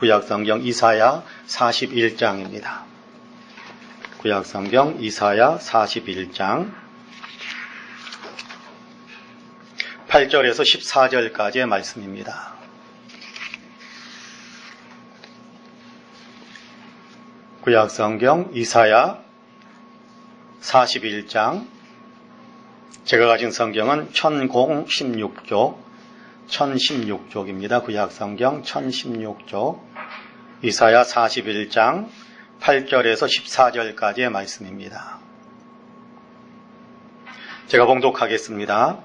구약성경 이사야 41장입니다. 구약성경 이사야 41장 8절에서 14절까지의 말씀입니다. 구약성경 이사야 41장, 제가 가진 성경은 1016쪽입니다. 구약성경 1016쪽 이사야 41장 8절에서 14절까지의 말씀입니다. 제가 봉독하겠습니다.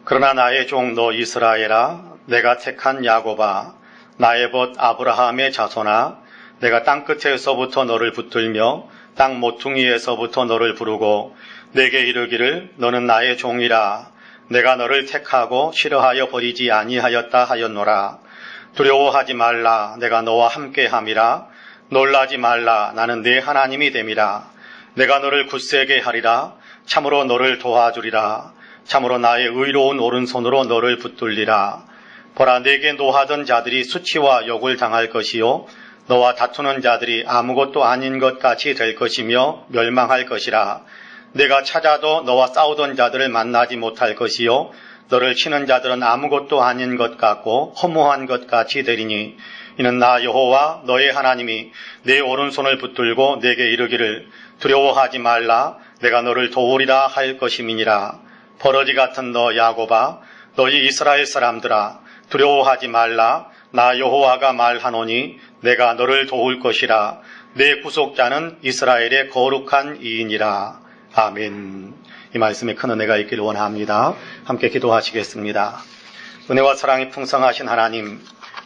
그러나 나의 종 너 이스라엘아, 내가 택한 야곱아, 나의 벗 아브라함의 자손아, 내가 땅끝에서부터 너를 붙들며 땅 모퉁이에서부터 너를 부르고 내게 이르기를 너는 나의 종이라. 내가 너를 택하고 싫어하여 버리지 아니하였다 하였노라. 두려워하지 말라. 내가 너와 함께함이라. 놀라지 말라. 나는 네 하나님이 됨이라. 내가 너를 굳세게 하리라. 참으로 너를 도와주리라. 참으로 나의 의로운 오른손으로 너를 붙들리라. 보라, 내게 노하던 자들이 수치와 욕을 당할 것이요 너와 다투는 자들이 아무것도 아닌 것 같이 될 것이며 멸망할 것이라. 내가 찾아도 너와 싸우던 자들을 만나지 못할 것이요 너를 치는 자들은 아무것도 아닌 것 같고 허무한 것 같이 되리니 이는 나 여호와 너의 하나님이 내 오른손을 붙들고 내게 이르기를 두려워하지 말라. 내가 너를 도우리라 할 것임이니라. 버러지 같은 너 야곱아, 너희 이스라엘 사람들아, 두려워하지 말라. 나 여호와가 말하노니 내가 너를 도울 것이라. 내 구속자는 이스라엘의 거룩한 이인이라. 아멘. 이 말씀에 큰 은혜가 있기를 원합니다. 함께 기도하시겠습니다. 은혜와 사랑이 풍성하신 하나님,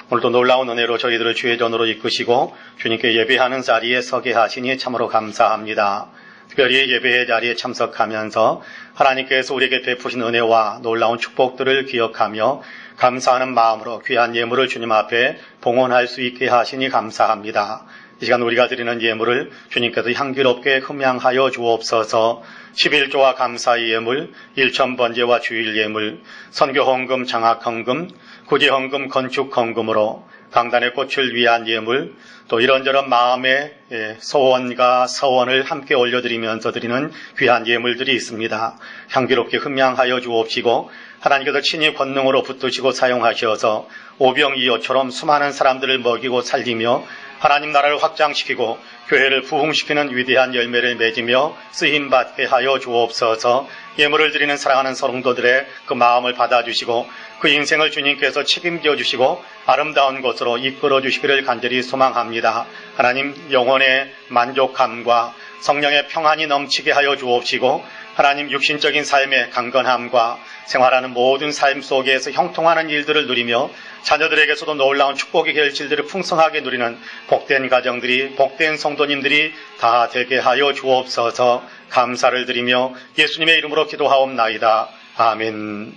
오늘도 놀라운 은혜로 저희들을 주의 전으로 이끄시고 주님께 예배하는 자리에 서게 하시니 참으로 감사합니다. 특별히 예배의 자리에 참석하면서 하나님께서 우리에게 베푸신 은혜와 놀라운 축복들을 기억하며 감사하는 마음으로 귀한 예물을 주님 앞에 봉헌할 수 있게 하시니 감사합니다. 이 시간 우리가 드리는 예물을 주님께서 향기롭게 흠양하여 주옵소서. 11조와 감사의 예물, 일천번제와 주일 예물, 선교헌금, 장학헌금, 구제헌금, 건축헌금으로 강단의 꽃을 위한 예물, 또 이런저런 마음의 소원과 서원을 함께 올려드리면서 드리는 귀한 예물들이 있습니다. 향기롭게 흠양하여 주옵시고 하나님께서 친히 권능으로 붙드시고 사용하셔서 오병이어처럼 수많은 사람들을 먹이고 살리며 하나님 나라를 확장시키고 교회를 부흥시키는 위대한 열매를 맺으며 쓰임받게 하여 주옵소서. 예물을 드리는 사랑하는 성도들의 그 마음을 받아주시고 그 인생을 주님께서 책임져 주시고 아름다운 곳으로 이끌어 주시기를 간절히 소망합니다. 하나님, 영혼의 만족함과 성령의 평안이 넘치게 하여 주옵시고 하나님, 육신적인 삶의 강건함과 생활하는 모든 삶 속에서 형통하는 일들을 누리며 자녀들에게서도 놀라운 축복의 결실들을 풍성하게 누리는 복된 가정들이, 복된 성도님들이 다 되게 하여 주옵소서. 감사를 드리며 예수님의 이름으로 기도하옵나이다. 아멘.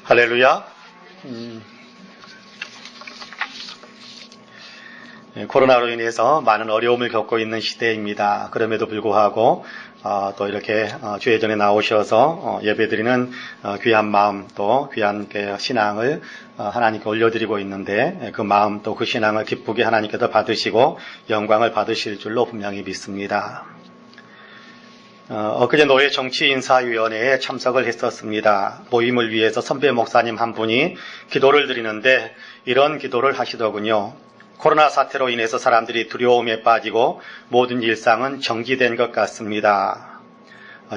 할렐루야. 코로나로 인해서 많은 어려움을 겪고 있는 시대입니다. 그럼에도 불구하고 또 이렇게 주의 전에 나오셔서 예배드리는 귀한 마음, 또 귀한 신앙을 하나님께 올려드리고 있는데 그 마음 또 그 신앙을 기쁘게 하나님께서 받으시고 영광을 받으실 줄로 분명히 믿습니다. 엊그제 노예 정치인사위원회에 참석을 했었습니다. 모임을 위해서 선배 목사님 한 분이 기도를 드리는데 이런 기도를 하시더군요. 코로나 사태로 인해서 사람들이 두려움에 빠지고 모든 일상은 정지된 것 같습니다.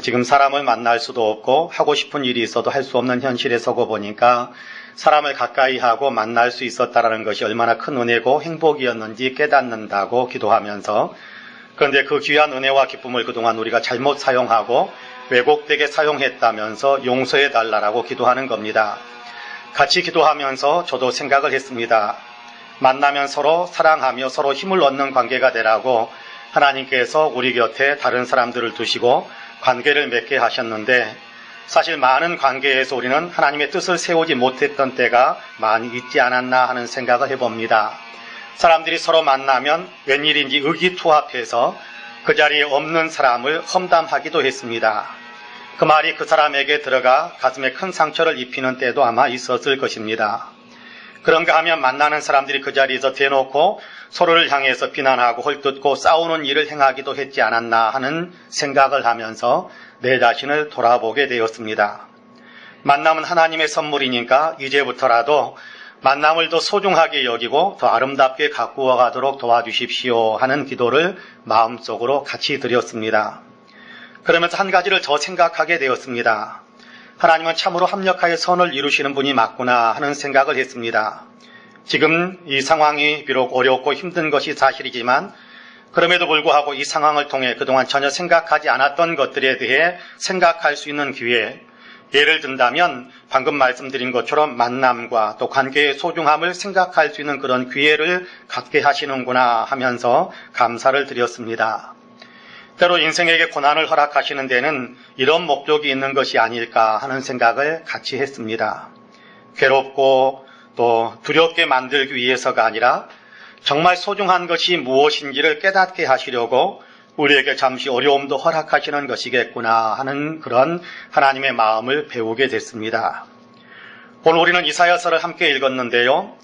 지금 사람을 만날 수도 없고 하고 싶은 일이 있어도 할 수 없는 현실에 서고 보니까 사람을 가까이 하고 만날 수 있었다는 것이 얼마나 큰 은혜고 행복이었는지 깨닫는다고 기도하면서, 그런데 그 귀한 은혜와 기쁨을 그동안 우리가 잘못 사용하고 왜곡되게 사용했다면서 용서해달라고 기도하는 겁니다. 같이 기도하면서 저도 생각을 했습니다. 만나면 서로 사랑하며 서로 힘을 얻는 관계가 되라고 하나님께서 우리 곁에 다른 사람들을 두시고 관계를 맺게 하셨는데, 사실 많은 관계에서 우리는 하나님의 뜻을 세우지 못했던 때가 많이 있지 않았나 하는 생각을 해봅니다. 사람들이 서로 만나면 웬일인지 의기투합해서 그 자리에 없는 사람을 험담하기도 했습니다. 그 말이 그 사람에게 들어가 가슴에 큰 상처를 입히는 때도 아마 있었을 것입니다. 그런가 하면 만나는 사람들이 그 자리에서 대놓고 서로를 향해서 비난하고 헐뜯고 싸우는 일을 행하기도 했지 않았나 하는 생각을 하면서 내 자신을 돌아보게 되었습니다. 만남은 하나님의 선물이니까 이제부터라도 만남을 더 소중하게 여기고 더 아름답게 가꾸어 가도록 도와주십시오 하는 기도를 마음속으로 같이 드렸습니다. 그러면서 한 가지를 더 생각하게 되었습니다. 하나님은 참으로 합력하여 선을 이루시는 분이 맞구나 하는 생각을 했습니다. 지금 이 상황이 비록 어렵고 힘든 것이 사실이지만 그럼에도 불구하고 이 상황을 통해 그동안 전혀 생각하지 않았던 것들에 대해 생각할 수 있는 기회, 예를 든다면 방금 말씀드린 것처럼 만남과 또 관계의 소중함을 생각할 수 있는 그런 기회를 갖게 하시는구나 하면서 감사를 드렸습니다. 때로 인생에게 고난을 허락하시는 데는 이런 목적이 있는 것이 아닐까 하는 생각을 같이 했습니다. 괴롭고 또 두렵게 만들기 위해서가 아니라 정말 소중한 것이 무엇인지를 깨닫게 하시려고 우리에게 잠시 어려움도 허락하시는 것이겠구나 하는 그런 하나님의 마음을 배우게 됐습니다. 오늘 우리는 이사야서를 함께 읽었는데요.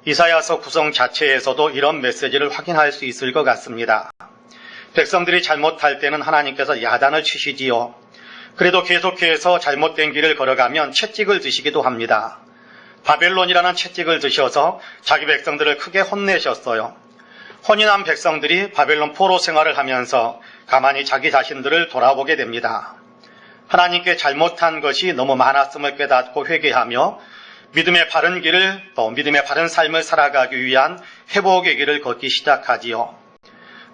이사야서 구성 자체에서도 이런 메시지를 확인할 수 있을 것 같습니다. 백성들이 잘못할 때는 하나님께서 야단을 치시지요. 그래도 계속해서 잘못된 길을 걸어가면 채찍을 드시기도 합니다. 바벨론이라는 채찍을 드셔서 자기 백성들을 크게 혼내셨어요. 혼이 난 백성들이 바벨론 포로 생활을 하면서 가만히 자기 자신들을 돌아보게 됩니다. 하나님께 잘못한 것이 너무 많았음을 깨닫고 회개하며 믿음의 바른 길을 또 믿음의 바른 삶을 살아가기 위한 회복의 길을 걷기 시작하지요.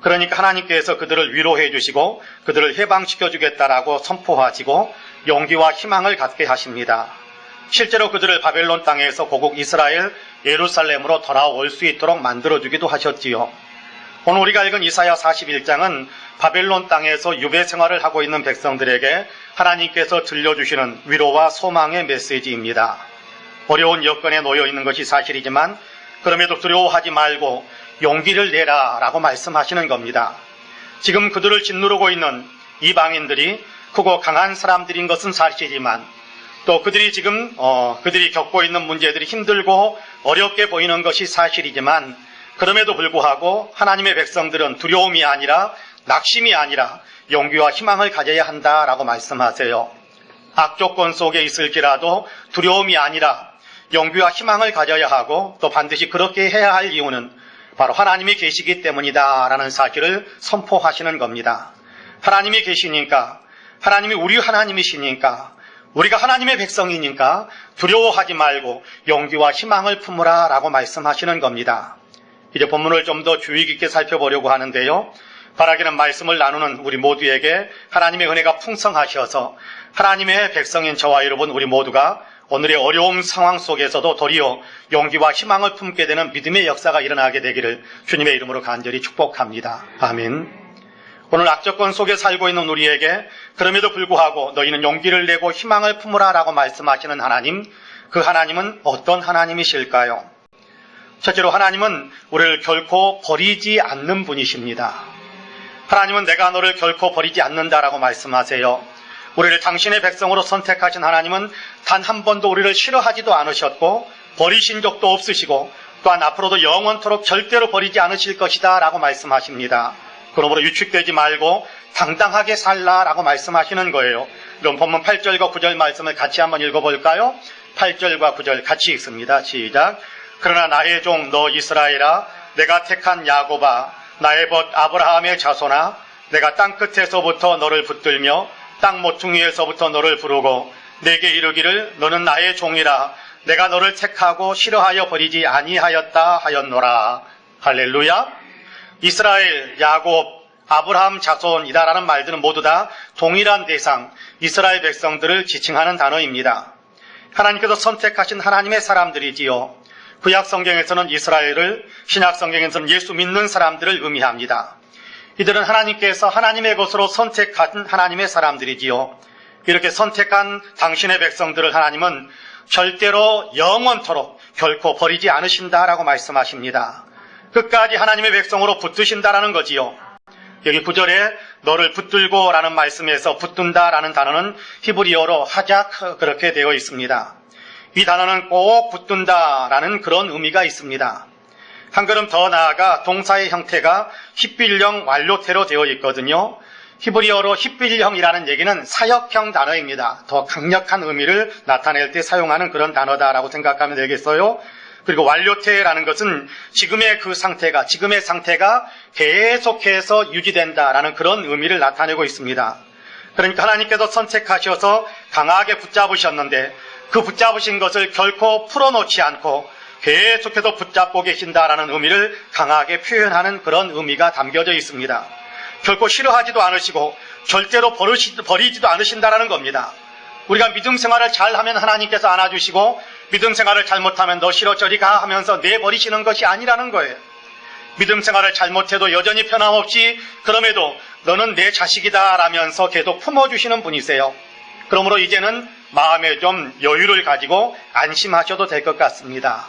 그러니까 하나님께서 그들을 위로해 주시고 그들을 해방시켜 주겠다라고 선포하시고 용기와 희망을 갖게 하십니다. 실제로 그들을 바벨론 땅에서 고국 이스라엘 예루살렘으로 돌아올 수 있도록 만들어주기도 하셨지요. 오늘 우리가 읽은 이사야 41장은 바벨론 땅에서 유배 생활을 하고 있는 백성들에게 하나님께서 들려주시는 위로와 소망의 메시지입니다. 어려운 여건에 놓여 있는 것이 사실이지만 그럼에도 두려워하지 말고 용기를 내라 라고 말씀하시는 겁니다. 지금 그들을 짓누르고 있는 이방인들이 크고 강한 사람들인 것은 사실이지만 또 그들이 지금 그들이 겪고 있는 문제들이 힘들고 어렵게 보이는 것이 사실이지만 그럼에도 불구하고 하나님의 백성들은 두려움이 아니라 낙심이 아니라 용기와 희망을 가져야 한다라고 말씀하세요. 악조건 속에 있을지라도 두려움이 아니라 용기와 희망을 가져야 하고 또 반드시 그렇게 해야 할 이유는 바로 하나님이 계시기 때문이다라는 사실을 선포하시는 겁니다. 하나님이 계시니까, 하나님이 우리 하나님이시니까, 우리가 하나님의 백성이니까 두려워하지 말고 용기와 희망을 품으라 라고 말씀하시는 겁니다. 이제 본문을 좀 더 주의 깊게 살펴보려고 하는데요. 바라기는 말씀을 나누는 우리 모두에게 하나님의 은혜가 풍성하셔서 하나님의 백성인 저와 여러분 우리 모두가 오늘의 어려운 상황 속에서도 도리어 용기와 희망을 품게 되는 믿음의 역사가 일어나게 되기를 주님의 이름으로 간절히 축복합니다. 아멘. 오늘 악조건 속에 살고 있는 우리에게 그럼에도 불구하고 너희는 용기를 내고 희망을 품으라 라고 말씀하시는 하나님, 그 하나님은 어떤 하나님이실까요? 첫째로 하나님은 우리를 결코 버리지 않는 분이십니다. 하나님은 내가 너를 결코 버리지 않는다라고 말씀하세요. 우리를 당신의 백성으로 선택하신 하나님은 단 한 번도 우리를 싫어하지도 않으셨고 버리신 적도 없으시고 또한 앞으로도 영원토록 절대로 버리지 않으실 것이다 라고 말씀하십니다. 그러므로 유축되지 말고 당당하게 살라라고 말씀하시는 거예요. 그럼 본문 8절과 9절 말씀을 같이 한번 읽어볼까요? 8절과 9절 같이 읽습니다. 시작. 그러나 나의 종 너 이스라엘아, 내가 택한 야곱아, 나의 벗 아브라함의 자손아, 내가 땅끝에서부터 너를 붙들며 땅 모퉁이에서부터 너를 부르고 내게 이르기를 너는 나의 종이라, 내가 너를 택하고 싫어하여 버리지 아니하였다 하였노라. 할렐루야. 이스라엘, 야곱, 아브라함 자손이다라는 말들은 모두 다 동일한 대상, 이스라엘 백성들을 지칭하는 단어입니다. 하나님께서 선택하신 하나님의 사람들이지요. 구약 성경에서는 이스라엘을, 신약 성경에서는 예수 믿는 사람들을 의미합니다. 이들은 하나님께서 하나님의 것으로 선택한 하나님의 사람들이지요. 이렇게 선택한 당신의 백성들을 하나님은 절대로 영원토록 결코 버리지 않으신다라고 말씀하십니다. 끝까지 하나님의 백성으로 붙드신다라는 거지요. 여기 9절에 너를 붙들고 라는 말씀에서 붙든다라는 단어는 히브리어로 하작 그렇게 되어 있습니다. 이 단어는 꼭 붙든다라는 그런 의미가 있습니다. 한 걸음 더 나아가 동사의 형태가 히빌형 완료태로 되어 있거든요. 히브리어로 히빌형이라는 얘기는 사역형 단어입니다. 더 강력한 의미를 나타낼 때 사용하는 그런 단어다라고 생각하면 되겠어요. 그리고 완료태라는 것은 지금의 상태가 계속해서 유지된다라는 그런 의미를 나타내고 있습니다. 그러니까 하나님께서 선택하셔서 강하게 붙잡으셨는데 그 붙잡으신 것을 결코 풀어놓지 않고 계속해서 붙잡고 계신다라는 의미를 강하게 표현하는 그런 의미가 담겨져 있습니다. 결코 싫어하지도 않으시고 절대로 버리지도 않으신다라는 겁니다. 우리가 믿음 생활을 잘하면 하나님께서 안아주시고 믿음 생활을 잘못하면 너 싫어 저리 가 하면서 내버리시는 것이 아니라는 거예요. 믿음 생활을 잘못해도 여전히 변함없이 그럼에도 너는 내 자식이다 라면서 계속 품어주시는 분이세요. 그러므로 이제는 마음에 좀 여유를 가지고 안심하셔도 될 것 같습니다.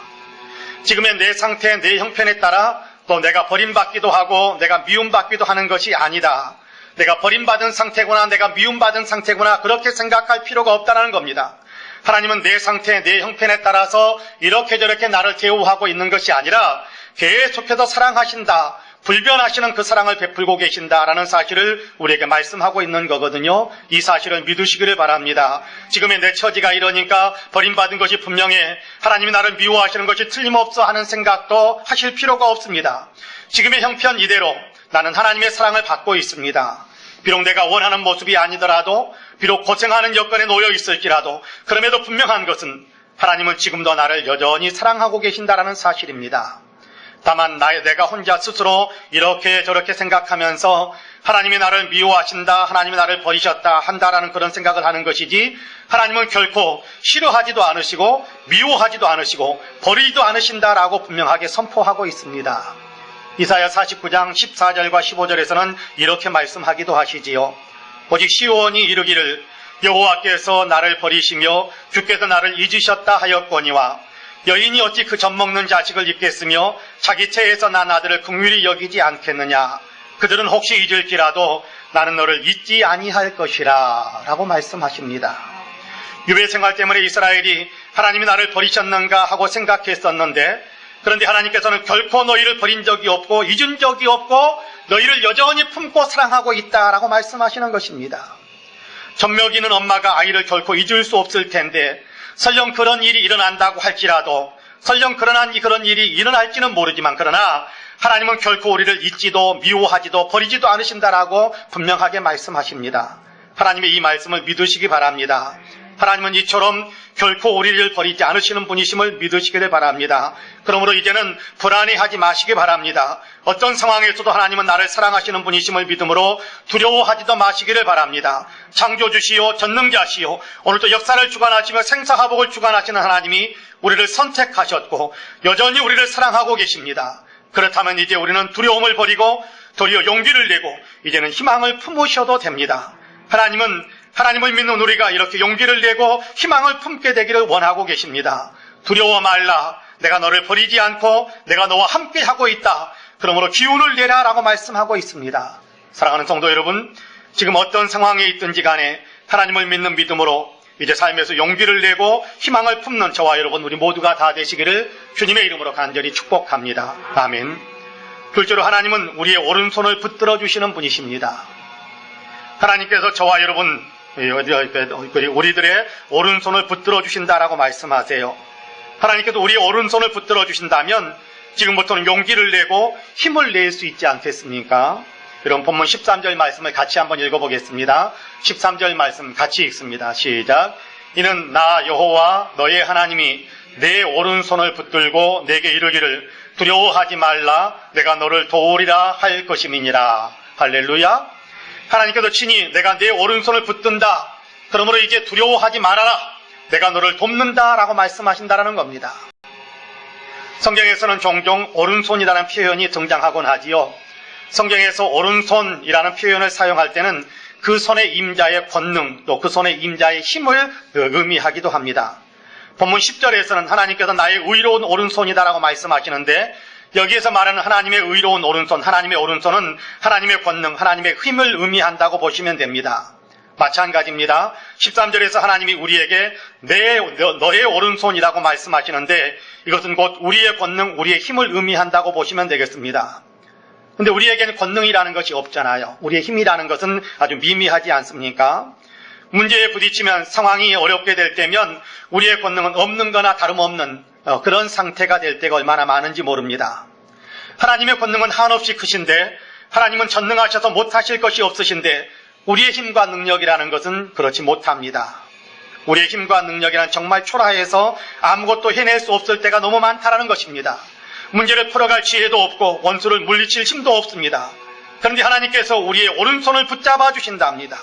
지금의 내 상태, 내 형편에 따라 또 내가 버림받기도 하고 내가 미움받기도 하는 것이 아니다. 내가 버림받은 상태구나, 내가 미움받은 상태구나 그렇게 생각할 필요가 없다는 겁니다. 하나님은 내 상태, 내 형편에 따라서 이렇게 저렇게 나를 대우하고 있는 것이 아니라 계속해서 사랑하신다. 불변하시는 그 사랑을 베풀고 계신다라는 사실을 우리에게 말씀하고 있는 거거든요. 이 사실을 믿으시기를 바랍니다. 지금의 내 처지가 이러니까 버림받은 것이 분명해. 하나님이 나를 미워하시는 것이 틀림없어 하는 생각도 하실 필요가 없습니다. 지금의 형편 이대로 나는 하나님의 사랑을 받고 있습니다. 비록 내가 원하는 모습이 아니더라도 비록 고생하는 여건에 놓여 있을지라도 그럼에도 분명한 것은 하나님은 지금도 나를 여전히 사랑하고 계신다라는 사실입니다. 다만 내가 혼자 스스로 이렇게 저렇게 생각하면서 하나님이 나를 미워하신다, 하나님이 나를 버리셨다 한다라는 그런 생각을 하는 것이지 하나님은 결코 싫어하지도 않으시고 미워하지도 않으시고 버리지도 않으신다라고 분명하게 선포하고 있습니다. 이사야 49장 14절과 15절에서는 이렇게 말씀하기도 하시지요. 오직 시온이 이르기를 여호와께서 나를 버리시며 주께서 나를 잊으셨다 하였거니와 여인이 어찌 그 젖먹는 자식을 잊겠으며 자기 태에서 난 아들을 긍휼히 여기지 않겠느냐. 그들은 혹시 잊을지라도 나는 너를 잊지 아니할 것이라 라고 말씀하십니다. 유배생활 때문에 이스라엘이 하나님이 나를 버리셨는가 하고 생각했었는데 그런데 하나님께서는 결코 너희를 버린 적이 없고 잊은 적이 없고 너희를 여전히 품고 사랑하고 있다라고 말씀하시는 것입니다. 젖먹이는 엄마가 아이를 결코 잊을 수 없을 텐데 설령 그런 일이 일어난다고 할지라도 설령 그런 일이 일어날지는 모르지만 그러나 하나님은 결코 우리를 잊지도 미워하지도 버리지도 않으신다라고 분명하게 말씀하십니다. 하나님의 이 말씀을 믿으시기 바랍니다. 하나님은 이처럼 결코 우리를 버리지 않으시는 분이심을 믿으시기를 바랍니다. 그러므로 이제는 불안해하지 마시기 바랍니다. 어떤 상황에서도 하나님은 나를 사랑하시는 분이심을 믿음으로 두려워하지도 마시기를 바랍니다. 창조주시오 전능자시오 오늘도 역사를 주관하시며 생사화복을 주관하시는 하나님이 우리를 선택하셨고 여전히 우리를 사랑하고 계십니다. 그렇다면 이제 우리는 두려움을 버리고 도리어 용기를 내고 이제는 희망을 품으셔도 됩니다. 하나님을 믿는 우리가 이렇게 용기를 내고 희망을 품게 되기를 원하고 계십니다. 두려워 말라. 내가 너를 버리지 않고 내가 너와 함께 하고 있다. 그러므로 기운을 내라 라고 말씀하고 있습니다. 사랑하는 성도 여러분, 지금 어떤 상황에 있든지 간에 하나님을 믿는 믿음으로 이제 삶에서 용기를 내고 희망을 품는 저와 여러분 우리 모두가 다 되시기를 주님의 이름으로 간절히 축복합니다. 아멘. 둘째로 하나님은 우리의 오른손을 붙들어 주시는 분이십니다. 하나님께서 저와 여러분 우리들의 오른손을 붙들어 주신다라고 말씀하세요. 하나님께서 우리의 오른손을 붙들어 주신다면 지금부터는 용기를 내고 힘을 낼 수 있지 않겠습니까? 여러분 본문 13절 말씀을 같이 한번 읽어보겠습니다. 13절 말씀 같이 읽습니다. 시작. 이는 나 여호와 너의 하나님이 내 오른손을 붙들고 내게 이르기를 두려워하지 말라 내가 너를 도우리라 할 것임이니라. 할렐루야. 하나님께서 친히 내가 내 오른손을 붙든다. 그러므로 이제 두려워하지 말아라. 내가 너를 돕는다 라고 말씀하신다라는 겁니다. 성경에서는 종종 오른손이라는 표현이 등장하곤 하지요. 성경에서 오른손이라는 표현을 사용할 때는 그 손의 임자의 권능 또 그 손의 임자의 힘을 의미하기도 합니다. 본문 10절에서는 하나님께서 나의 의로운 오른손이다라고 말씀하시는데 여기에서 말하는 하나님의 의로운 오른손, 하나님의 오른손은 하나님의 권능, 하나님의 힘을 의미한다고 보시면 됩니다. 마찬가지입니다. 13절에서 하나님이 우리에게 너의 오른손이라고 말씀하시는데 이것은 곧 우리의 권능, 우리의 힘을 의미한다고 보시면 되겠습니다. 근데 우리에게는 권능이라는 것이 없잖아요. 우리의 힘이라는 것은 아주 미미하지 않습니까? 문제에 부딪히면 상황이 어렵게 될 때면 우리의 권능은 없는 거나 다름없는 그런 상태가 될 때가 얼마나 많은지 모릅니다. 하나님의 권능은 한없이 크신데 하나님은 전능하셔서 못하실 것이 없으신데 우리의 힘과 능력이라는 것은 그렇지 못합니다. 우리의 힘과 능력이란 정말 초라해서 아무것도 해낼 수 없을 때가 너무 많다라는 것입니다. 문제를 풀어갈 지혜도 없고 원수를 물리칠 힘도 없습니다. 그런데 하나님께서 우리의 오른손을 붙잡아 주신답니다.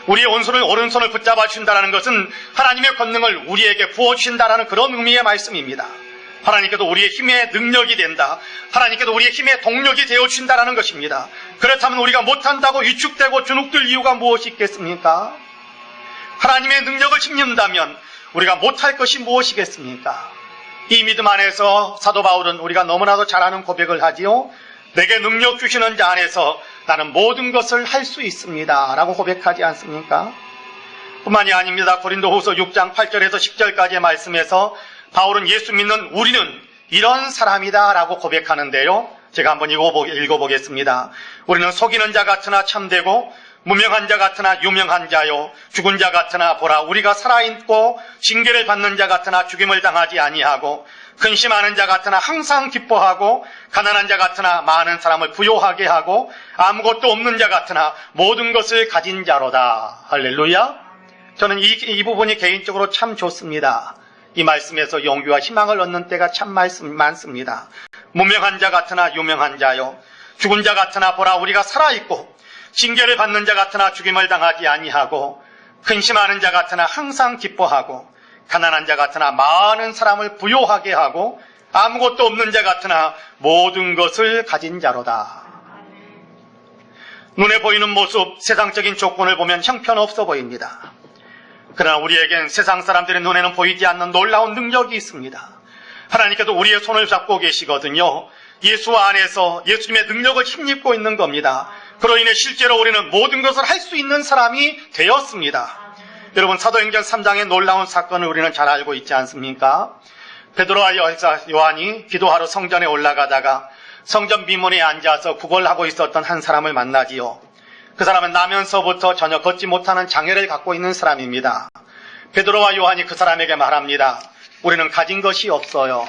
우리의 오른손을 붙잡아 주신다는 것은 하나님의 권능을 우리에게 부어주신다는 그런 의미의 말씀입니다. 하나님께도 우리의 힘의 능력이 된다. 하나님께도 우리의 힘의 동력이 되어주신다는 것입니다. 그렇다면 우리가 못한다고 위축되고 주눅들 이유가 무엇이 있겠습니까? 하나님의 능력을 힘입는다면 우리가 못할 것이 무엇이겠습니까? 이 믿음 안에서 사도 바울은 우리가 너무나도 잘 아는 고백을 하지요. 내게 능력 주시는 자 안에서 나는 모든 것을 할 수 있습니다 라고 고백하지 않습니까? 뿐만이 아닙니다. 고린도후서 6장 8절에서 10절까지의 말씀에서 바울은 예수 믿는 우리는 이런 사람이다 라고 고백하는데요. 제가 한번 읽어보겠습니다. 우리는 속이는 자 같으나 참되고 무명한 자 같으나 유명한 자요 죽은 자 같으나 보라 우리가 살아있고 징계를 받는 자 같으나 죽임을 당하지 아니하고 근심하는 자 같으나 항상 기뻐하고 가난한 자 같으나 많은 사람을 부요하게 하고 아무것도 없는 자 같으나 모든 것을 가진 자로다. 할렐루야. 저는 이 부분이 개인적으로 참 좋습니다. 이 말씀에서 용기와 희망을 얻는 때가 참 많습니다. 무명한 자 같으나 유명한 자요 죽은 자 같으나 보라 우리가 살아있고 징계를 받는 자 같으나 죽임을 당하지 아니하고 근심하는 자 같으나 항상 기뻐하고 가난한 자 같으나 많은 사람을 부요하게 하고 아무것도 없는 자 같으나 모든 것을 가진 자로다. 눈에 보이는 모습, 세상적인 조건을 보면 형편없어 보입니다. 그러나 우리에겐 세상 사람들의 눈에는 보이지 않는 놀라운 능력이 있습니다. 하나님께서 우리의 손을 잡고 계시거든요. 예수 안에서 예수님의 능력을 힘입고 있는 겁니다. 그로 인해 실제로 우리는 모든 것을 할 수 있는 사람이 되었습니다. 여러분 사도행전 3장의 놀라운 사건을 우리는 잘 알고 있지 않습니까? 베드로와 요한이 기도하러 성전에 올라가다가 성전 미문에 앉아서 구걸하고 있었던 한 사람을 만나지요. 그 사람은 나면서부터 전혀 걷지 못하는 장애를 갖고 있는 사람입니다. 베드로와 요한이 그 사람에게 말합니다. 우리는 가진 것이 없어요.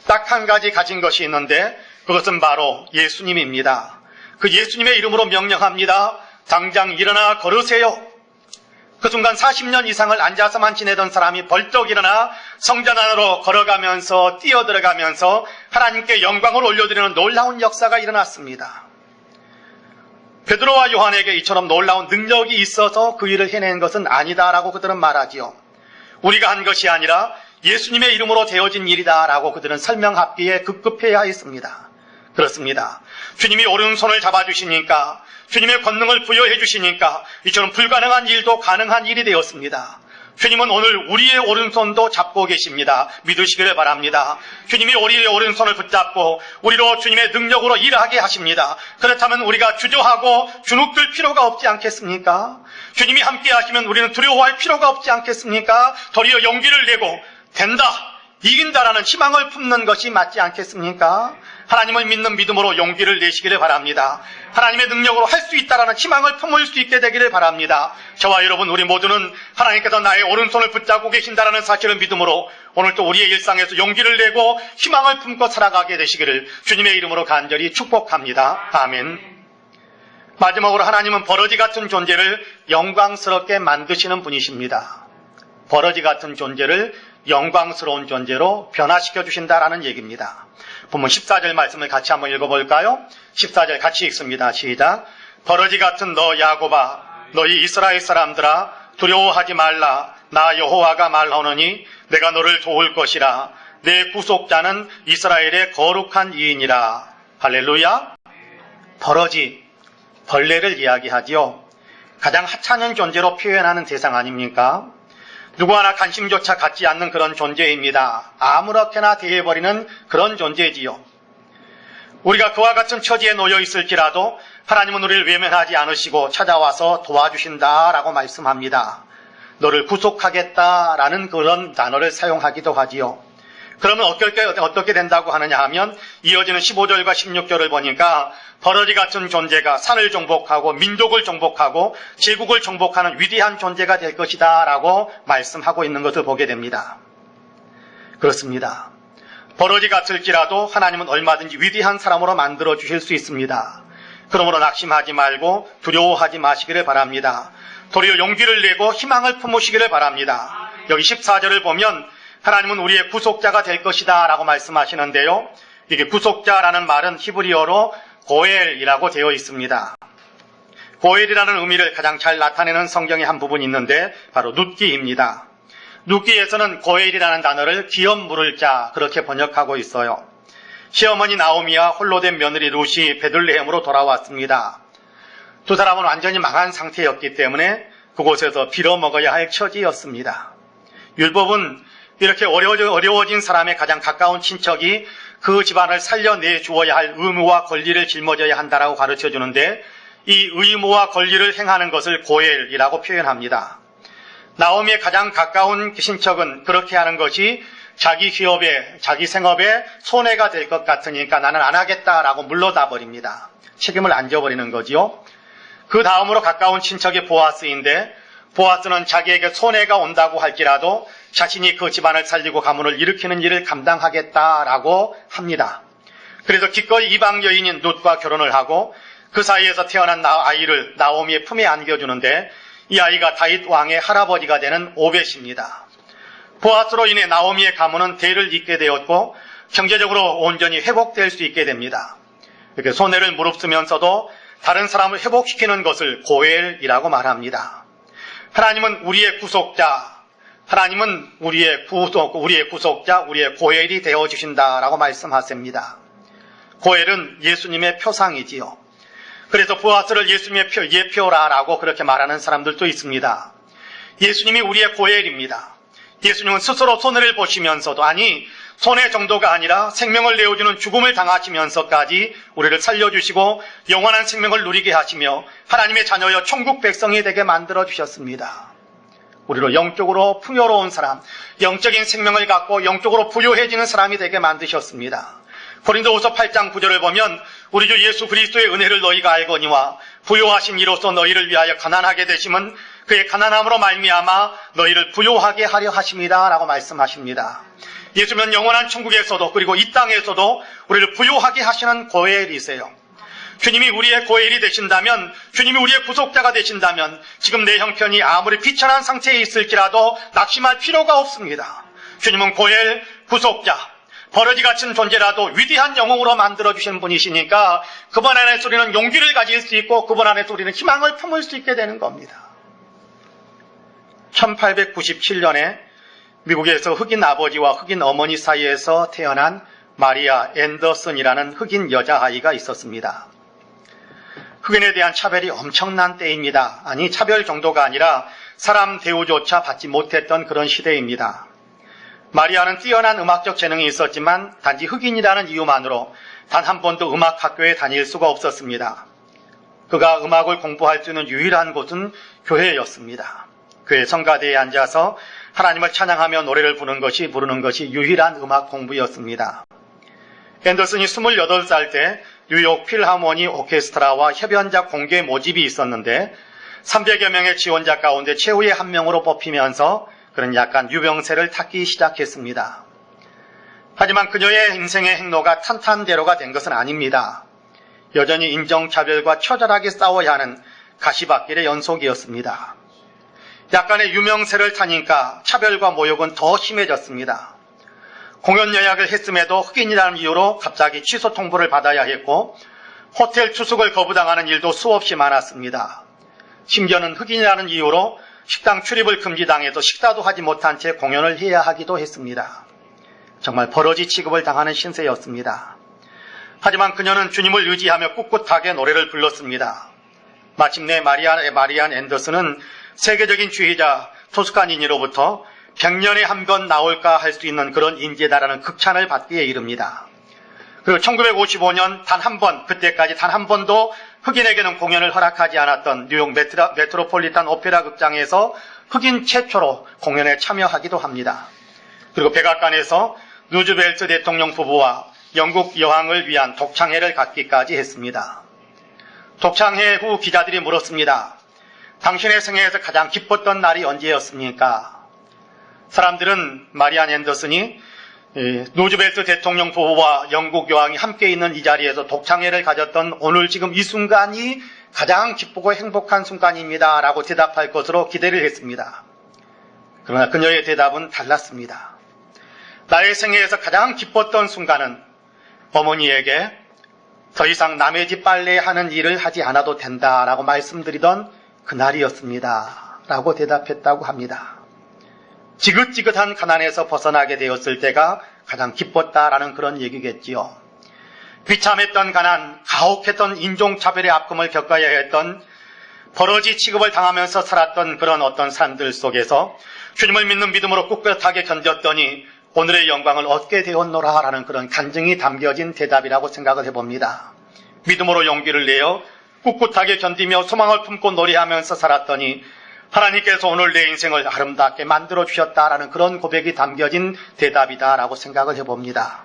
딱 한 가지 가진 것이 있는데 그것은 바로 예수님입니다. 그 예수님의 이름으로 명령합니다. 당장 일어나 걸으세요. 그 순간 40년 이상을 앉아서만 지내던 사람이 벌떡 일어나 성전 안으로 걸어가면서 뛰어들어가면서 하나님께 영광을 올려드리는 놀라운 역사가 일어났습니다. 베드로와 요한에게 이처럼 놀라운 능력이 있어서 그 일을 해낸 것은 아니다라고 그들은 말하지요. 우리가 한 것이 아니라 예수님의 이름으로 되어진 일이다라고 그들은 설명하기에 급급해야 했습니다. 그렇습니다. 주님이 오른손을 잡아주시니까 주님의 권능을 부여해 주시니까 이처럼 불가능한 일도 가능한 일이 되었습니다. 주님은 오늘 우리의 오른손도 잡고 계십니다. 믿으시기를 바랍니다. 주님이 우리의 오른손을 붙잡고 우리로 주님의 능력으로 일하게 하십니다. 그렇다면 우리가 주저하고 주눅들 필요가 없지 않겠습니까? 주님이 함께 하시면 우리는 두려워할 필요가 없지 않겠습니까? 도리어 용기를 내고 된다, 이긴다라는 희망을 품는 것이 맞지 않겠습니까? 하나님을 믿는 믿음으로 용기를 내시기를 바랍니다. 하나님의 능력으로 할 수 있다라는 희망을 품을 수 있게 되기를 바랍니다. 저와 여러분 우리 모두는 하나님께서 나의 오른손을 붙잡고 계신다라는 사실을 믿음으로 오늘 또 우리의 일상에서 용기를 내고 희망을 품고 살아가게 되시기를 주님의 이름으로 간절히 축복합니다. 아멘. 마지막으로 하나님은 버러지 같은 존재를 영광스럽게 만드시는 분이십니다. 버러지 같은 존재를 영광스러운 존재로 변화시켜 주신다라는 얘기입니다. 본문 14절 말씀을 같이 한번 읽어볼까요? 14절 같이 읽습니다. 시작. 버러지 같은 너 야곱아, 너희 이스라엘 사람들아, 두려워하지 말라. 나 여호와가 말하노니 내가 너를 도울 것이라. 내 구속자는 이스라엘의 거룩한 이인이라. 할렐루야. 버러지, 벌레를 이야기하지요. 가장 하찮은 존재로 표현하는 대상 아닙니까? 누구 하나 관심조차 갖지 않는 그런 존재입니다. 아무렇게나 대해버리는 그런 존재지요. 우리가 그와 같은 처지에 놓여 있을지라도 하나님은 우리를 외면하지 않으시고 찾아와서 도와주신다라고 말씀합니다. 너를 구속하겠다라는 그런 단어를 사용하기도 하지요. 그러면 어떻게 된다고 하느냐 하면 이어지는 15절과 16절을 보니까 버러지 같은 존재가 산을 정복하고 민족을 정복하고 제국을 정복하는 위대한 존재가 될 것이다 라고 말씀하고 있는 것을 보게 됩니다. 그렇습니다. 버러지 같을지라도 하나님은 얼마든지 위대한 사람으로 만들어 주실 수 있습니다. 그러므로 낙심하지 말고 두려워하지 마시기를 바랍니다. 도리어 용기를 내고 희망을 품으시기를 바랍니다. 여기 14절을 보면 하나님은 우리의 구속자가 될 것이다 라고 말씀하시는데요. 이게 구속자라는 말은 히브리어로 고엘이라고 되어 있습니다. 고엘이라는 의미를 가장 잘 나타내는 성경의 한 부분이 있는데 바로 룻기입니다. 룻기에서는 고엘이라는 단어를 기업 물을 자 그렇게 번역하고 있어요. 시어머니 나오미와 홀로 된 며느리 룻이 베들레헴으로 돌아왔습니다. 두 사람은 완전히 망한 상태였기 때문에 그곳에서 빌어먹어야 할 처지였습니다. 율법은 이렇게 어려워진 사람의 가장 가까운 친척이 그 집안을 살려내 주어야 할 의무와 권리를 짊어져야 한다라고 가르쳐 주는데 이 의무와 권리를 행하는 것을 고엘이라고 표현합니다. 나오미의 가장 가까운 친척은 그렇게 하는 것이 자기 기업에, 자기 생업에 손해가 될 것 같으니까 나는 안 하겠다라고 물러다 버립니다. 책임을 안 져버리는 거지요. 그 다음으로 가까운 친척이 보아스인데 보아스는 자기에게 손해가 온다고 할지라도 자신이 그 집안을 살리고 가문을 일으키는 일을 감당하겠다라고 합니다. 그래서 기꺼이 이방 여인인 룻과 결혼을 하고 그 사이에서 태어난 아이를 나오미의 품에 안겨주는데 이 아이가 다윗 왕의 할아버지가 되는 오벳입니다. 보아스로 인해 나오미의 가문은 대를 잇게 되었고 경제적으로 온전히 회복될 수 있게 됩니다. 이렇게 손해를 무릅쓰면서도 다른 사람을 회복시키는 것을 고엘이라고 말합니다. 하나님은 우리의 구속자, 하나님은 우리의 구속자, 우리의 고엘이 되어주신다라고 말씀하십니다. 고엘은 예수님의 표상이지요. 그래서 보아스를 예수님의 예표라라고 그렇게 말하는 사람들도 있습니다. 예수님이 우리의 고엘입니다. 예수님은 스스로 손해를 보시면서도 아니 손해 정도가 아니라 생명을 내어주는 죽음을 당하시면서까지 우리를 살려주시고 영원한 생명을 누리게 하시며 하나님의 자녀여 천국 백성이 되게 만들어주셨습니다. 우리로 영적으로 풍요로운 사람, 영적인 생명을 갖고 영적으로 부유해지는 사람이 되게 만드셨습니다. 고린도후서 8장 9절을 보면 우리 주 예수 그리스도의 은혜를 너희가 알거니와 부요하신 이로써 너희를 위하여 가난하게 되심은 그의 가난함으로 말미암아 너희를 부요하게 하려 하심이다 라고 말씀하십니다. 예수님은 영원한 천국에서도 그리고 이 땅에서도 우리를 부요하게 하시는 고엘이세요. 주님이 우리의 고엘이 되신다면, 주님이 우리의 구속자가 되신다면 지금 내 형편이 아무리 비천한 상태에 있을지라도 낙심할 필요가 없습니다. 주님은 고엘, 구속자, 버러지 같은 존재라도 위대한 영웅으로 만들어주신 분이시니까 그분 안에서 우리는 용기를 가질 수 있고 그분 안에서 우리는 희망을 품을 수 있게 되는 겁니다. 1897년에 미국에서 흑인 아버지와 흑인 어머니 사이에서 태어난 마리아 앤더슨이라는 흑인 여자아이가 있었습니다. 흑인에 대한 차별이 엄청난 때입니다. 아니 차별 정도가 아니라 사람 대우조차 받지 못했던 그런 시대입니다. 마리아는 뛰어난 음악적 재능이 있었지만 단지 흑인이라는 이유만으로 단 한 번도 음악학교에 다닐 수가 없었습니다. 그가 음악을 공부할 수 있는 유일한 곳은 교회였습니다. 교회 성가대에 앉아서 하나님을 찬양하며 노래를 부르는 것이 유일한 음악 공부였습니다. 앤더슨이 28살 때 뉴욕 필하모니 오케스트라와 협연자 공개 모집이 있었는데 300여 명의 지원자 가운데 최후의 한 명으로 뽑히면서 그런 약간 유병세를 탔기 시작했습니다. 하지만 그녀의 인생의 행로가 탄탄대로가 된 것은 아닙니다. 여전히 인종차별과 처절하게 싸워야 하는 가시밭길의 연속이었습니다. 약간의 유명세를 타니까 차별과 모욕은 더 심해졌습니다. 공연 예약을 했음에도 흑인이라는 이유로 갑자기 취소 통보를 받아야 했고 호텔 투숙을 거부당하는 일도 수없이 많았습니다. 심지어는 흑인이라는 이유로 식당 출입을 금지당해서 식사도 하지 못한 채 공연을 해야 하기도 했습니다. 정말 버러지 취급을 당하는 신세였습니다. 하지만 그녀는 주님을 의지하며 꿋꿋하게 노래를 불렀습니다. 마침내 마리안 앤더슨은 세계적인 주의자 토스카니니로부터 100년에 한 번 나올까 할 수 있는 그런 인재다라는 극찬을 받기에 이릅니다. 그리고 1955년 단 한 번, 그때까지 단 한 번도 흑인에게는 공연을 허락하지 않았던 뉴욕 메트로폴리탄 오페라 극장에서 흑인 최초로 공연에 참여하기도 합니다. 그리고 백악관에서 루즈벨트 대통령 부부와 영국 여왕을 위한 독창회를 갖기까지 했습니다. 독창회 후 기자들이 물었습니다. 당신의 생애에서 가장 기뻤던 날이 언제였습니까? 사람들은 마리안 앤더슨이 루즈벨트 대통령 부부와 영국 여왕이 함께 있는 이 자리에서 독창회를 가졌던 오늘 지금 이 순간이 가장 기쁘고 행복한 순간입니다 라고 대답할 것으로 기대를 했습니다. 그러나 그녀의 대답은 달랐습니다. 나의 생애에서 가장 기뻤던 순간은 어머니에게 더 이상 남의 집 빨래하는 일을 하지 않아도 된다라고 말씀드리던 그날이었습니다 라고 대답했다고 합니다. 지긋지긋한 가난에서 벗어나게 되었을 때가 가장 기뻤다라는 그런 얘기겠지요. 비참했던 가난, 가혹했던 인종차별의 아픔을 겪어야 했던 버러지 취급을 당하면서 살았던 그런 어떤 사람들 속에서 주님을 믿는 믿음으로 꿋꿋하게 견뎠더니 오늘의 영광을 얻게 되었노라라는 그런 간증이 담겨진 대답이라고 생각을 해봅니다. 믿음으로 용기를 내어 꿋꿋하게 견디며 소망을 품고 노래하면서 살았더니 하나님께서 오늘 내 인생을 아름답게 만들어 주셨다라는 그런 고백이 담겨진 대답이다라고 생각을 해봅니다.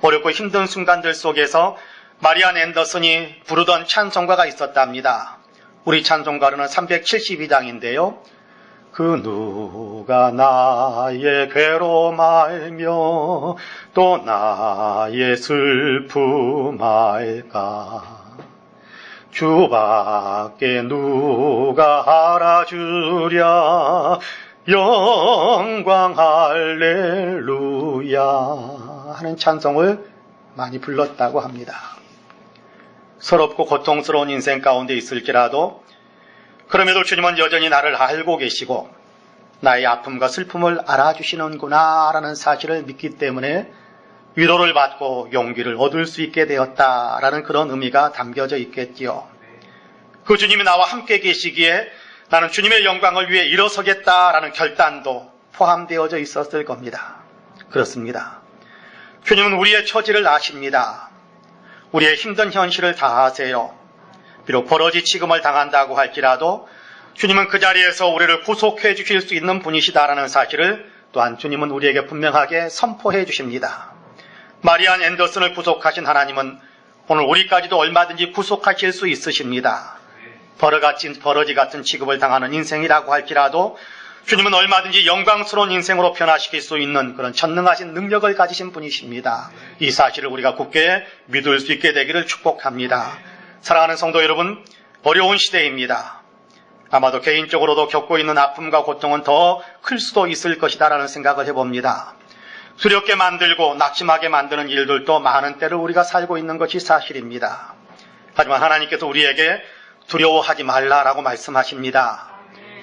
어렵고 힘든 순간들 속에서 마리안 앤더슨이 부르던 찬송가가 있었답니다. 우리 찬송가로는 372장인데요. 그 누가 나의 괴로움 알며 또 나의 슬픔 알까. 주밖에 누가 알아주랴. 영광 할렐루야 하는 찬송을 많이 불렀다고 합니다. 서럽고 고통스러운 인생 가운데 있을지라도 그럼에도 주님은 여전히 나를 알고 계시고 나의 아픔과 슬픔을 알아주시는구나 라는 사실을 믿기 때문에 위로를 받고 용기를 얻을 수 있게 되었다라는 그런 의미가 담겨져 있겠지요. 그 주님이 나와 함께 계시기에 나는 주님의 영광을 위해 일어서겠다라는 결단도 포함되어져 있었을 겁니다. 그렇습니다. 주님은 우리의 처지를 아십니다. 우리의 힘든 현실을 다 아세요. 비록 버러지 취급을 당한다고 할지라도 주님은 그 자리에서 우리를 구속해 주실 수 있는 분이시다라는 사실을 또한 주님은 우리에게 분명하게 선포해 주십니다. 마리안 앤더슨을 구속하신 하나님은 오늘 우리까지도 얼마든지 구속하실 수 있으십니다. 버러지 같은 취급을 당하는 인생이라고 할지라도 주님은 얼마든지 영광스러운 인생으로 변화시킬 수 있는 그런 전능하신 능력을 가지신 분이십니다. 이 사실을 우리가 굳게 믿을 수 있게 되기를 축복합니다. 사랑하는 성도 여러분, 어려운 시대입니다. 아마도 개인적으로도 겪고 있는 아픔과 고통은 더 클 수도 있을 것이다라는 생각을 해봅니다. 두렵게 만들고 낙심하게 만드는 일들도 많은 때를 우리가 살고 있는 것이 사실입니다. 하지만 하나님께서 우리에게 두려워하지 말라라고 말씀하십니다.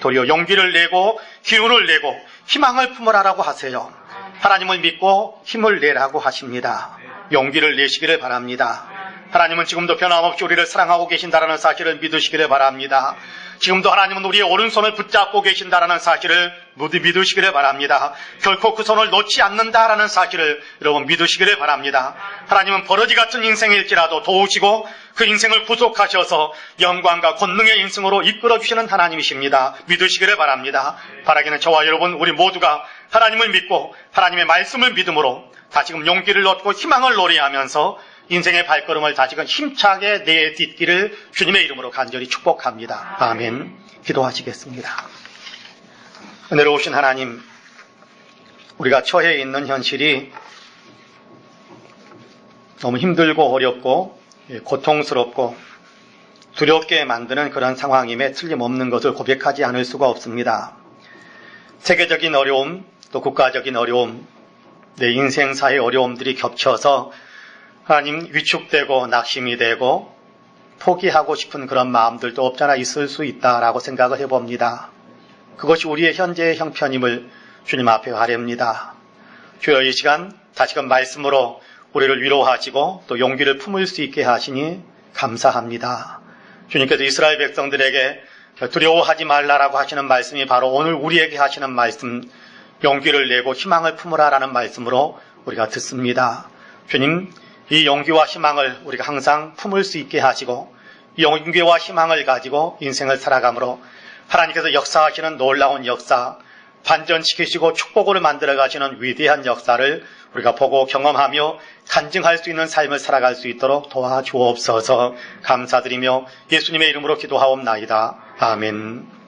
도리어 용기를 내고 기운을 내고 희망을 품으라라고 하세요. 하나님을 믿고 힘을 내라고 하십니다. 용기를 내시기를 바랍니다. 하나님은 지금도 변함없이 우리를 사랑하고 계신다라는 사실을 믿으시기를 바랍니다. 지금도 하나님은 우리의 오른손을 붙잡고 계신다라는 사실을 모두 믿으시기를 바랍니다. 결코 그 손을 놓지 않는다라는 사실을 여러분 믿으시기를 바랍니다. 하나님은 버러지 같은 인생일지라도 도우시고 그 인생을 구속하셔서 영광과 권능의 인생으로 이끌어주시는 하나님이십니다. 믿으시기를 바랍니다. 바라기는 저와 여러분 우리 모두가 하나님을 믿고 하나님의 말씀을 믿음으로 다시금 용기를 얻고 희망을 노래하면서 인생의 발걸음을 다시금 힘차게 내딛기를 주님의 이름으로 간절히 축복합니다. 아멘. 기도하시겠습니다. 은혜로우신 하나님, 우리가 처해 있는 현실이 너무 힘들고 어렵고 고통스럽고 두렵게 만드는 그런 상황임에 틀림없는 것을 고백하지 않을 수가 없습니다. 세계적인 어려움, 또 국가적인 어려움, 내 인생사의 어려움들이 겹쳐서 하나님 위축되고 낙심이 되고 포기하고 싶은 그런 마음들도 없잖아 있을 수 있다라고 생각을 해봅니다. 그것이 우리의 현재의 형편임을 주님 앞에 아뢰옵니다. 주여 이 시간 다시금 말씀으로 우리를 위로하시고 또 용기를 품을 수 있게 하시니 감사합니다. 주님께서 이스라엘 백성들에게 두려워하지 말라라고 하시는 말씀이 바로 오늘 우리에게 하시는 말씀, 용기를 내고 희망을 품으라라는 말씀으로 우리가 듣습니다. 주님, 이 용기와 희망을 우리가 항상 품을 수 있게 하시고 이 용기와 희망을 가지고 인생을 살아감으로 하나님께서 역사하시는 놀라운 역사, 반전시키시고 축복으로 만들어 가시는 위대한 역사를 우리가 보고 경험하며 간증할 수 있는 삶을 살아갈 수 있도록 도와주옵소서. 감사드리며 예수님의 이름으로 기도하옵나이다. 아멘.